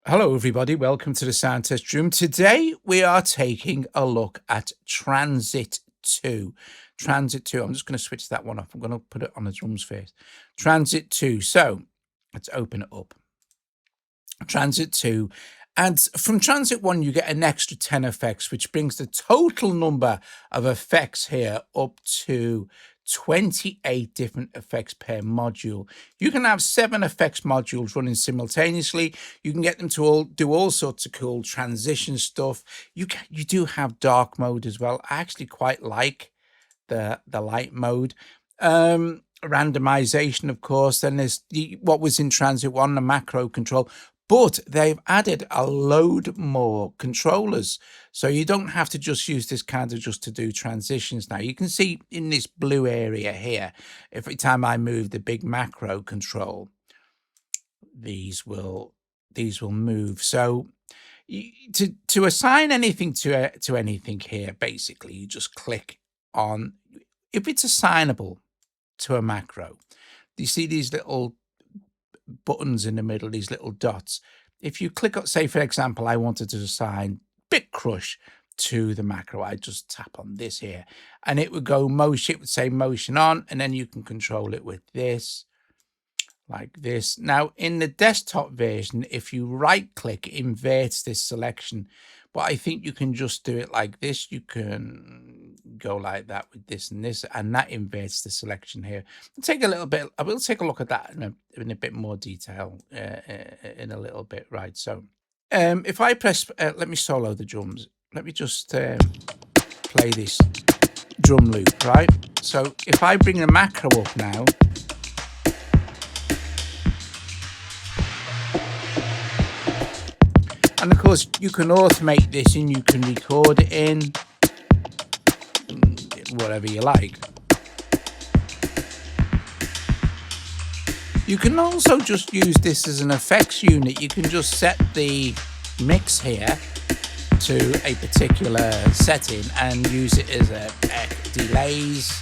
Hello, everybody. Welcome to the Sound Test Room. Today, we are taking a look at Transit 2. Transit 2. I'm just going to switch that one off. I'm going to put it on the drums first. Transit 2. So, let's open it up. Transit 2. And from Transit 1, you get an extra 10 effects, which brings the total number of effects here up to 28 different effects per module. You can have 7 effects modules running simultaneously. You can get them to all do all sorts of cool transition stuff. You do have dark mode as well. I actually quite like the light mode. Randomization, of course. Then there's what was in Transit 1, the macro control. But they've added a load more controllers. So you don't have to just use this counter just to do transitions now. You can see in this blue area here, every time I move the big macro control, these will move. So to assign anything to anything here, basically, you just click on, if it's assignable to a macro, you see these little buttons in the middle, these little dots. If you click on, say for example, I wanted to assign Bit Crush to the macro, I just tap on this here and it would go motion, it would say motion on, and then you can control it with this, like this. Now in the desktop version, if you right click, it inverts this selection, but I think you can just do it like this. You can go like that with this and this, and that inverts the selection here. I'll take a little bit, I will take a look at that in a bit more detail in a little bit. Right, so if I press, let me solo the drums. Let me just play this drum loop, right? So if I bring the macro up now, and of course, you can automate this and you can record it in whatever you like. You can also just use this as an effects unit. You can just set the mix here to a particular setting and use it as a delays,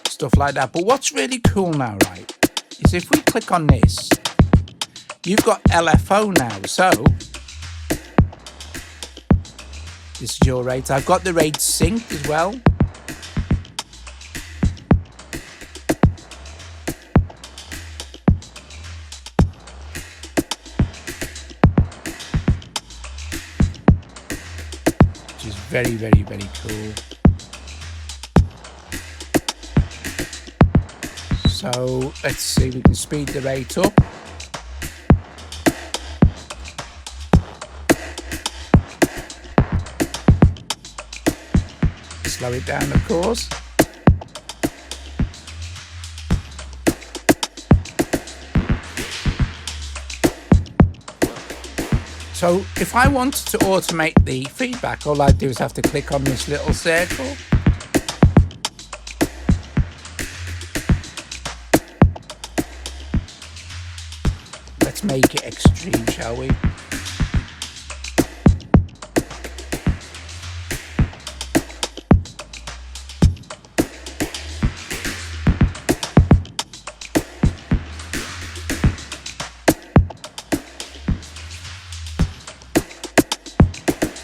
stuff like that. But what's really cool now, right, is if we click on this, you've got LFO now. So this is your rate. I've got the rate Synth as well. Which is very, very, very cool. So let's see, we can speed the rate up. Slow it down, of course. So if I wanted to automate the feedback, all I do is have to click on this little circle. Let's make it extreme, shall we?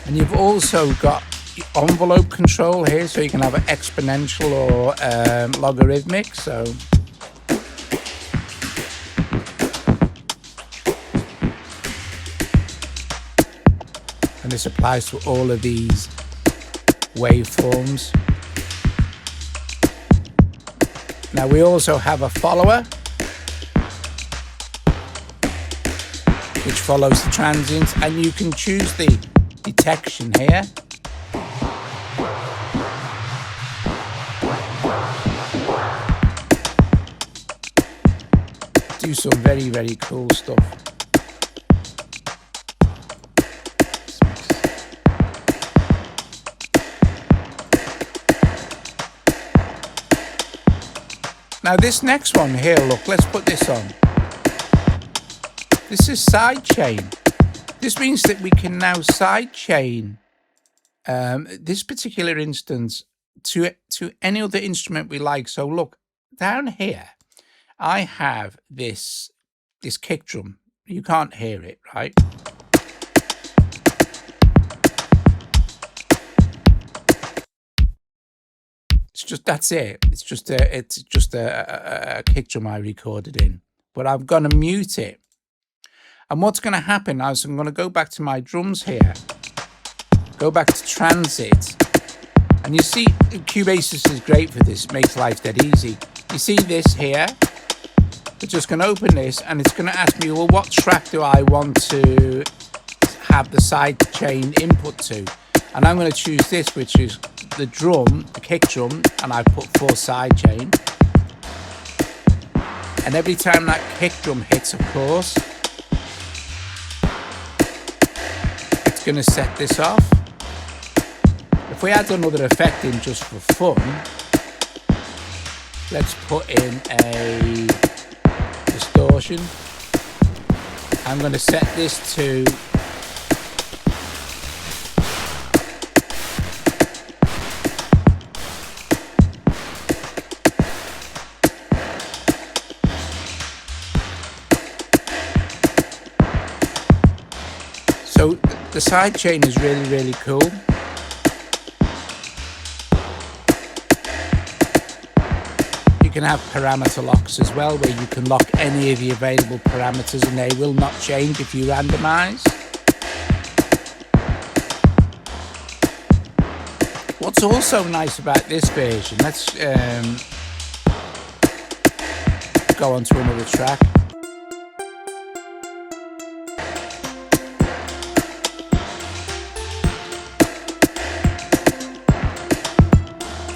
And you've also got envelope control here, so you can have an exponential or logarithmic. So and this applies to all of these waveforms. Now we also have a follower, which follows the transients, and you can choose the detection here. Do some very, very cool stuff. Now this next one here, look, let's put this on. This is sidechain. This means that we can now sidechain this particular instance to any other instrument we like. So look, down here, I have this kick drum You can't hear it, right? It's just, that's it. It's just a kick drum I recorded in. But I'm going to mute it. And what's going to happen now is I'm going to go back to my drums here. Go back to transit. And you see, Cubasis is great for this. It makes life dead easy. You see this here? We're just going to open this, and it's going to ask me, well, what track do I want to have the sidechain input to? And I'm going to choose this, which is the drum, the kick drum, and I put 4 sidechain. And every time that kick drum hits, of course, it's going to set this off. If we add another effect in just for fun, let's put in a distortion. I'm going to set this to so the sidechain is really, really cool. You can have parameter locks as well, where you can lock any of the available parameters and they will not change if you randomize. What's also nice about this version, let's go on to another track.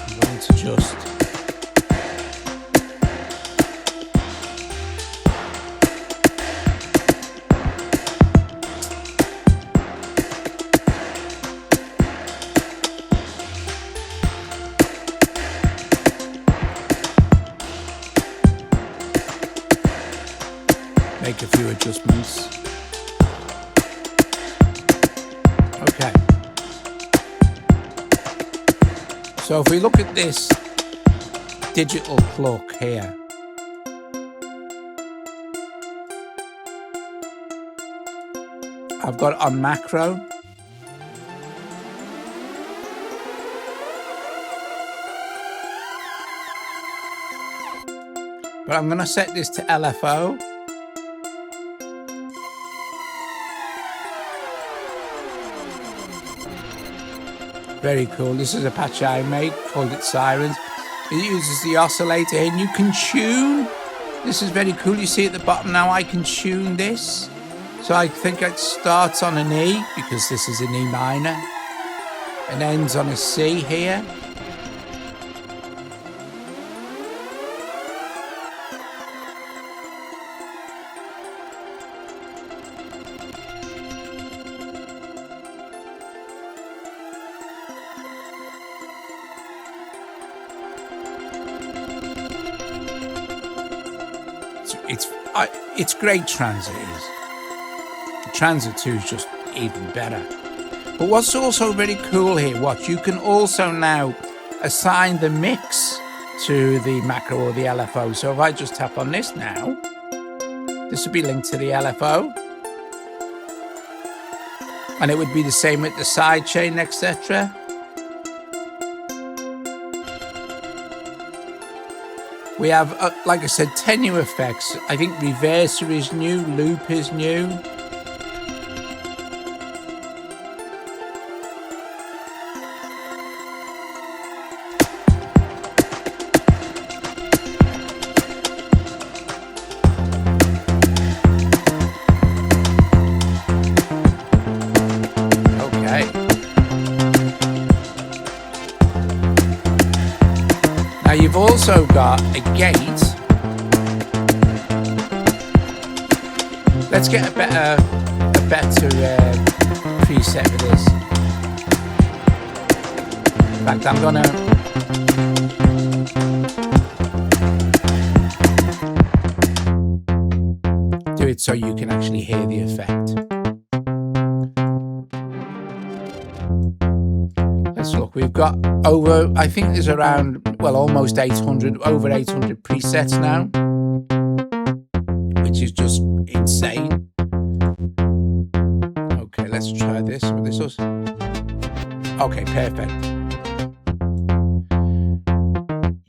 I'm going to just make a few adjustments. Okay. So if we look at this digital clock here, I've got it on macro. But I'm going to set this to LFO. Very cool. This is a patch I made, called it Sirens. It uses the oscillator and you can tune. This is very cool. You see at the bottom now I can tune this. So I think it starts on an E because this is an E minor and ends on a C here. It's great, Transit is. Transit 2 is just even better. But what's also very cool here, you can also now assign the mix to the macro or the LFO. So if I just tap on this now, this would be linked to the LFO. And it would be the same with the sidechain, etc. We have, like I said, 10 new effects. I think reverser is new, loop is new. You've also got a gate. Let's get a better preset for this. In fact, I'm gonna do it so you can actually hear the effect. Let's look. We've got over, I think there's around, well, almost 800, over 800 presets now, which is just insane. let's try this. What this does. Okay, perfect.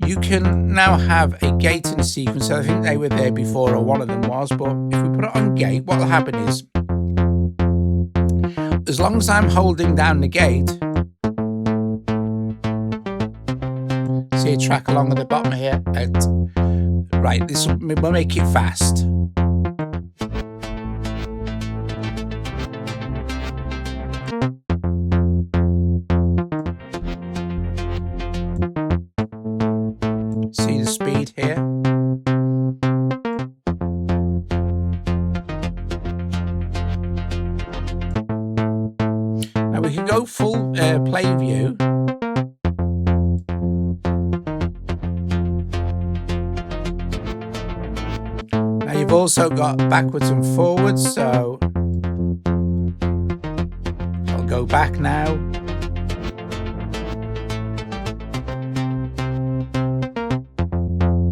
You can now have a gate and sequence. I think they were there before, or one of them was, but if we put it on gate, what will happen is, as long as I'm holding down the gate, see a track along at the bottom here. Right, this will make it fast. See the speed here. Now we can go full play view. Now you've also got backwards and forwards, so I'll go back now.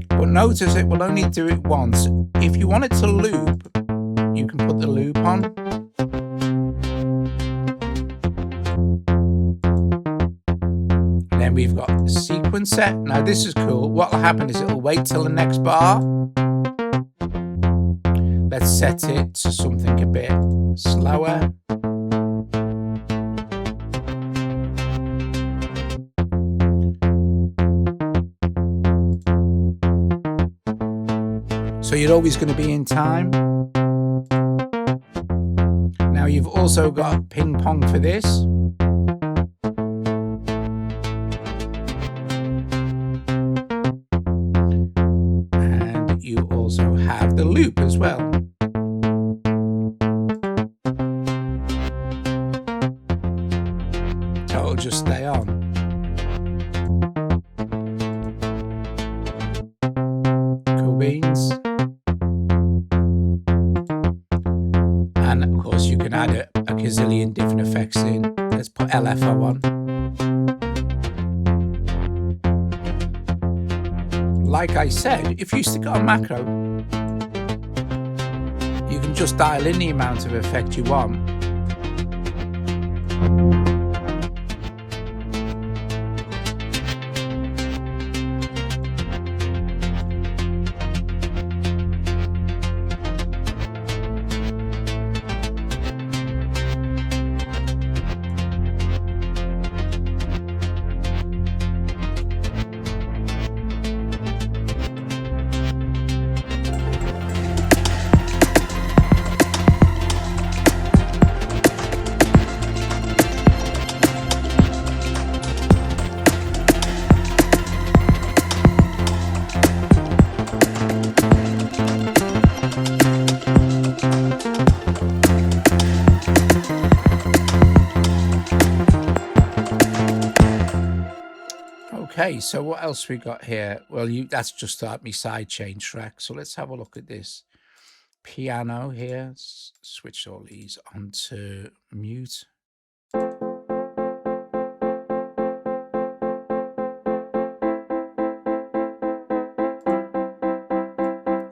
But notice it will only do it once. If you want it to loop, you can put the loop on. And then we've got the sequencer. Now this is cool. What will happen is it'll wait till the next bar. Let's set it to something a bit slower. So you're always going to be in time. Now you've also got ping pong for this. And you also have the loop as well. So it'll just stay on. Cool beans. And of course you can add a gazillion different effects in. Let's put LFO on. Like I said, if you stick on macro, you can just dial in the amount of effect you want. Okay, so what else we got here? Well, that's just my sidechain track. So let's have a look at this piano here. Let's switch all these onto mute.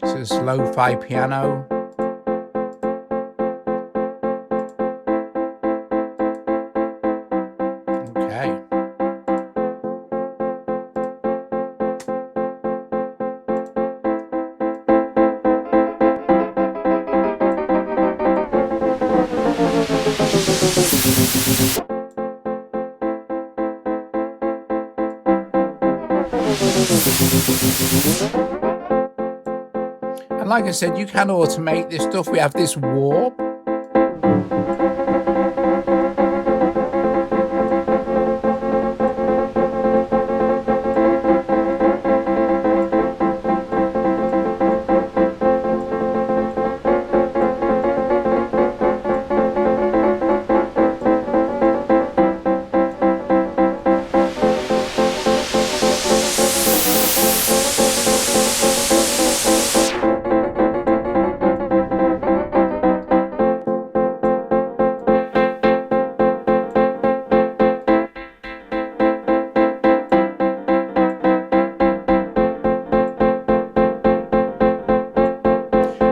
So this lo-fi piano. And like I said, you can automate this stuff. We have this warp.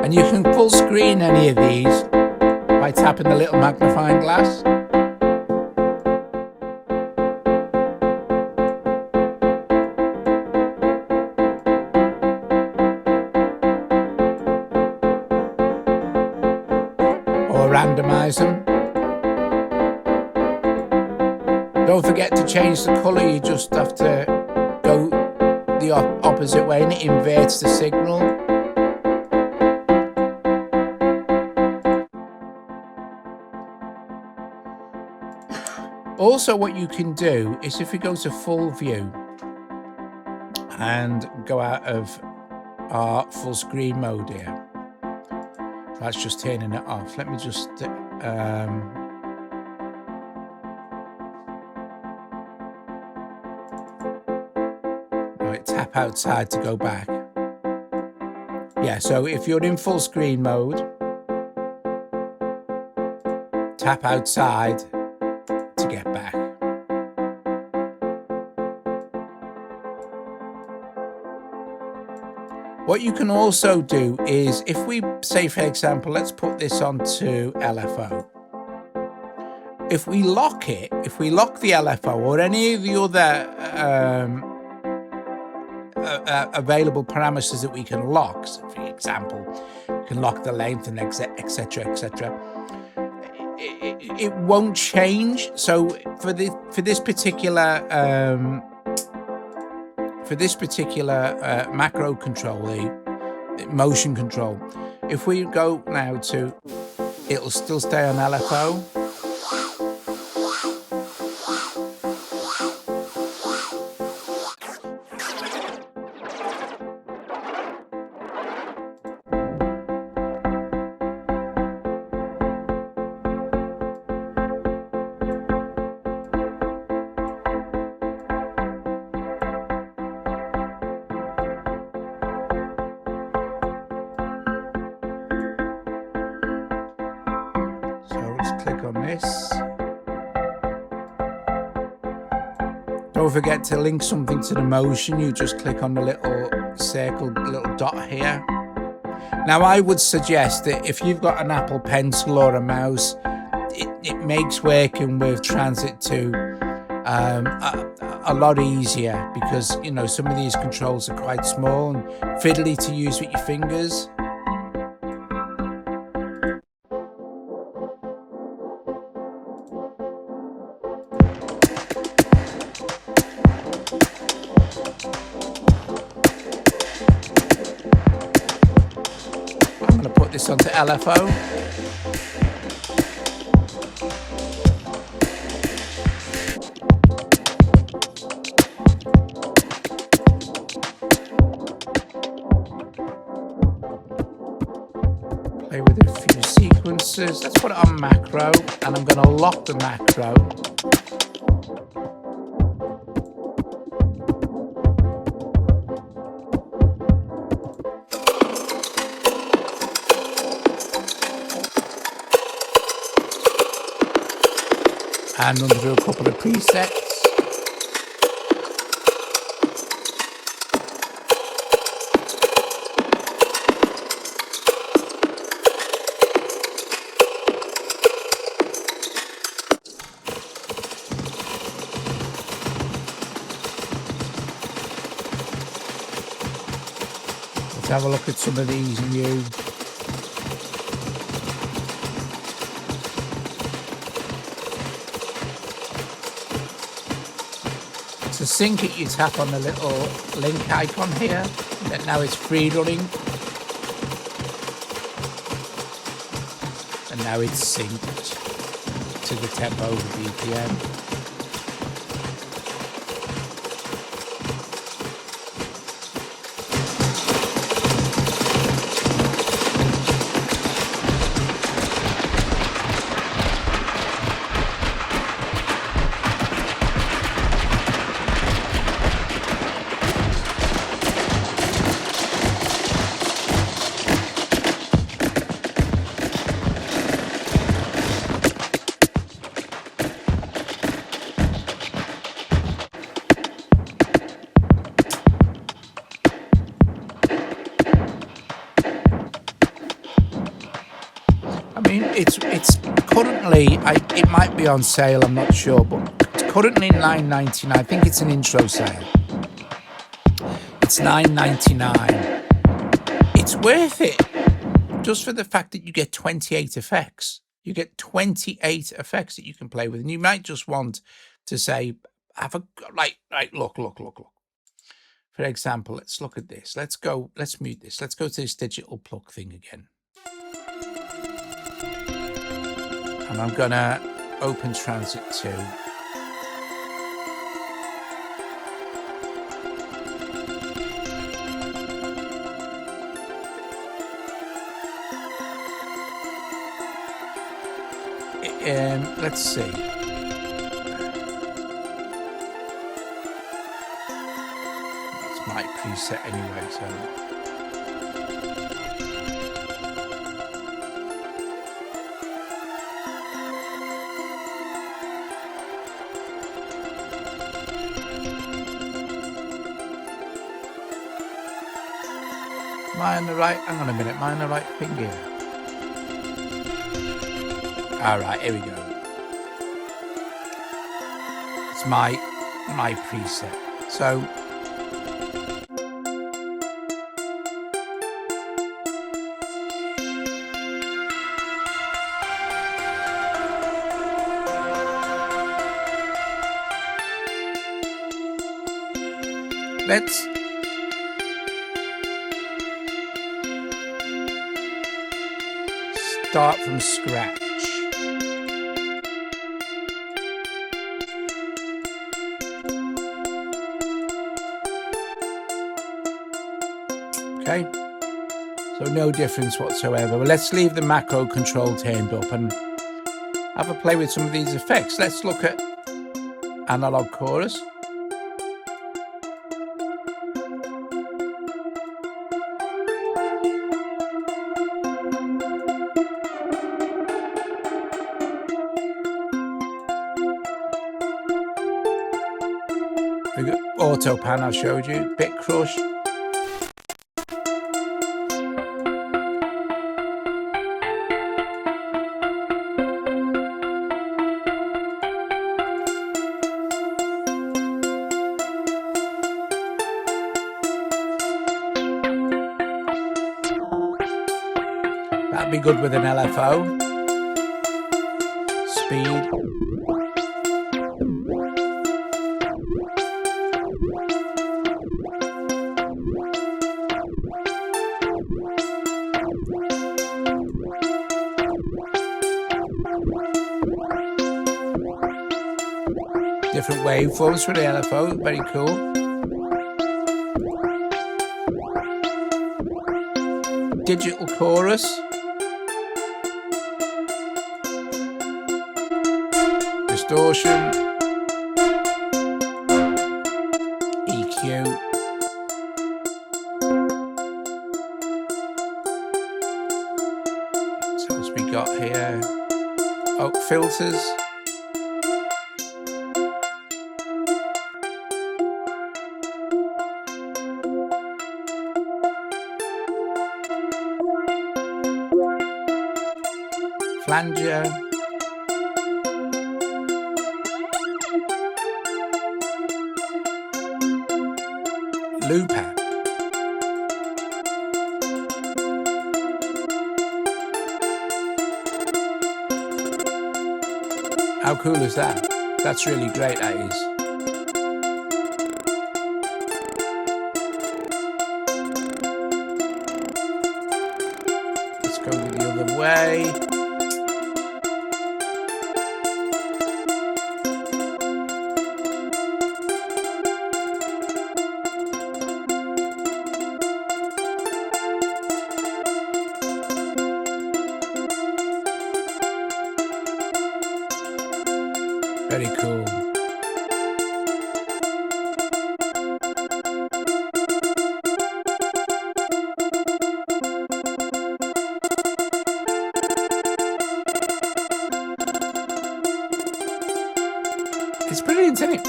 And you can full screen any of these by by tapping the little magnifying glass. Or randomize them. Don't forget to change the colour, you just have to go the opposite way and it inverts the signal. Also, what you can do is if we go to full view and go out of our full screen mode here, that's just turning it off. Let me just right, tap outside to go back. Yeah, so if you're in full screen mode, tap outside to get back. What you can also do is, if we say, for example, let's put this onto LFO. If we lock it, if we lock the LFO or any of the other available parameters that we can lock, so for example, you can lock the length and etc, etc. It won't change. So for this particular macro control, the motion control, if we go now to, it'll still stay on LFO. Click on this. Don't forget to link something to the motion. You just click on the little circle, little dot here. Now I would suggest that if you've got an Apple Pencil or a mouse, it makes working with Transit 2 a lot easier, because you know some of these controls are quite small and fiddly to use with your fingers. This onto LFO. Play with a few sequences. Let's put it on macro, and I'm going to lock the macro. And run through a couple of presets. Let's have a look at some of these new. To sync it, you tap on the little link icon here, and now it's free running, and now it's synced to the tempo over BPM. I mean, it's currently, it might be on sale, I'm not sure, but it's currently $9.99. I think it's an intro sale. It's $9.99. It's worth it just for the fact that you get 28 effects. You get 28 effects that you can play with, and you might just want to say, have a look. For example, let's look at this. Let's mute this. Let's go to this digital plug thing again. And I'm gonna open Transit 2. Let's see. That's my preset anyway, so. Am I on the right? Hang on a minute. Am I on the right thing here? All right, here we go. It's my preset. So let's start from scratch. Okay, so no difference whatsoever. Well, let's leave the macro control turned up and have a play with some of these effects. Let's look at analog chorus. We got auto pan, I showed you, bit crush. That'd be good with an LFO. Speed. Different waveforms for the LFO, very cool. Digital chorus. Distortion. EQ. So what we got here? Oh, filters. Flanger, looper, how cool is that? That's really great, that is. Let's go the other way. Very cool. It's brilliant, isn't it?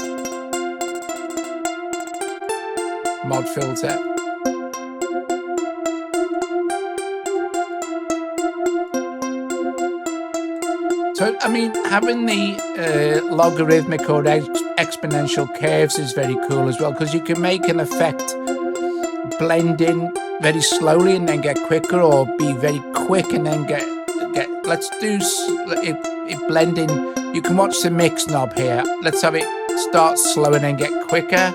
Mod filter. So, I mean, having the logarithmic or exponential curves is very cool as well, because you can make an effect blend in very slowly and then get quicker, or be very quick and then get let's do it blending. You can watch the mix knob here. Let's have it start slow and then get quicker.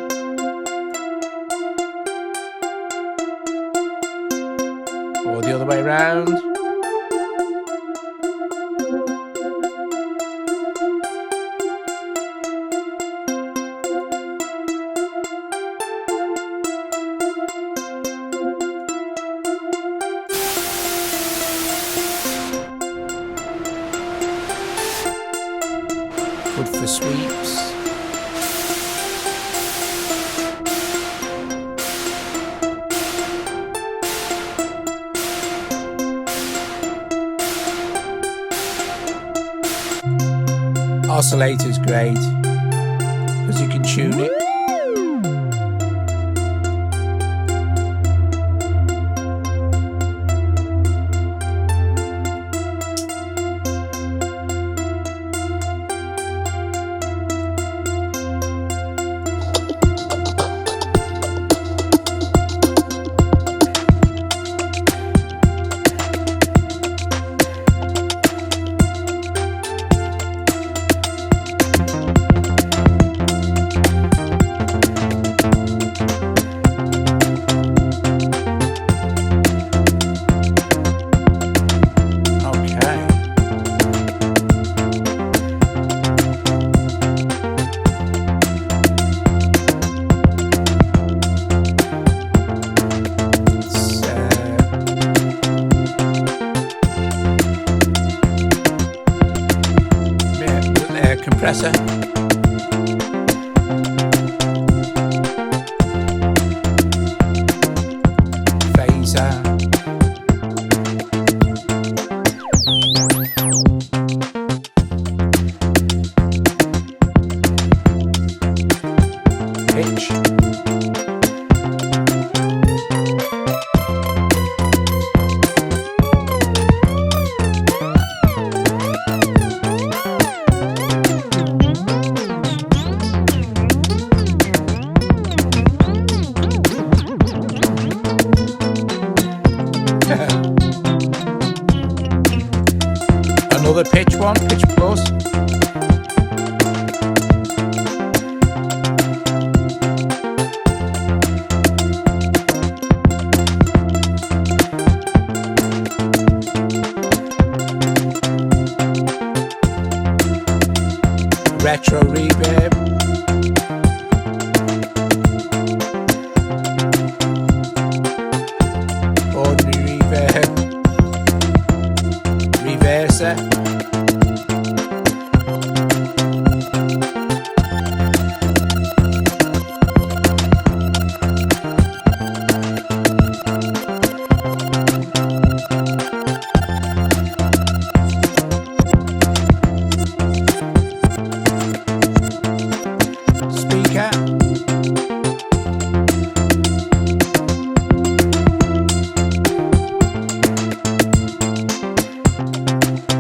Or the other way around. Good for sweeps. Oscillator's great because you can tune it. Compressor. Phaser. Pitch. Another pitch one, pitch plus. Retro reverb. Ordinary reverb. Reverser.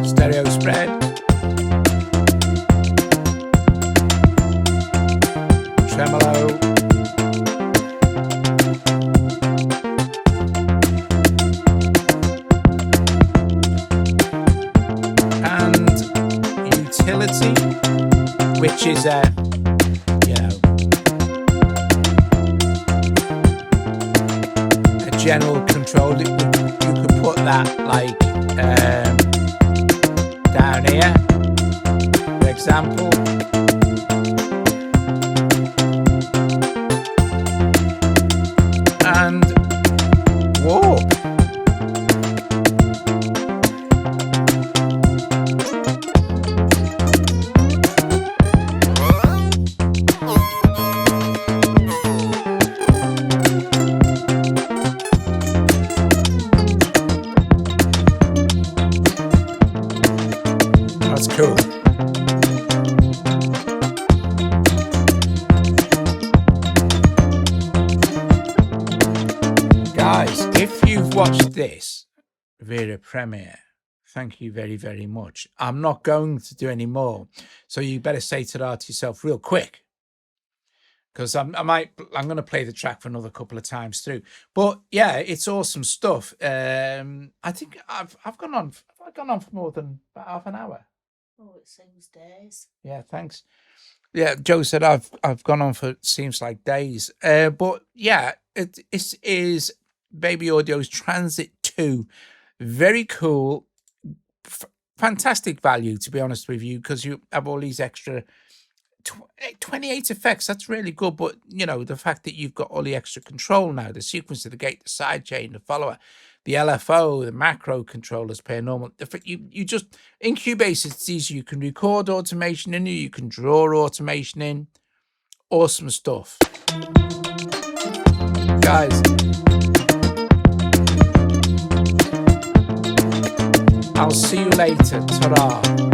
Stereo spread. Tremolo. And utility, which is a general control. You could put that like down here, for example. And warp. That's cool. Guys, if you've watched this via Premiere, Thank you very, very much. I'm not going to do any more. So you better say ta-ra to yourself real quick. Because I'm going to play the track for another couple of times through. But yeah, it's awesome stuff. I think I've gone on for more than about half an hour. Oh, it seems days. Yeah, thanks. Yeah, Joe said I've gone on for seems like days. But yeah, it is Baby Audio's Transit 2. Very cool. Fantastic value, to be honest with you, because you have all these extra 28 effects. That's really good. But you know, the fact that you've got all the extra control now, the sequencer, the gate, the sidechain, the follower, the LFO, the macro controllers, pair normal. You just in Cubase, it's easy. You can record automation in, you can draw automation in. Awesome stuff, guys. I'll see you later. Ta-ra.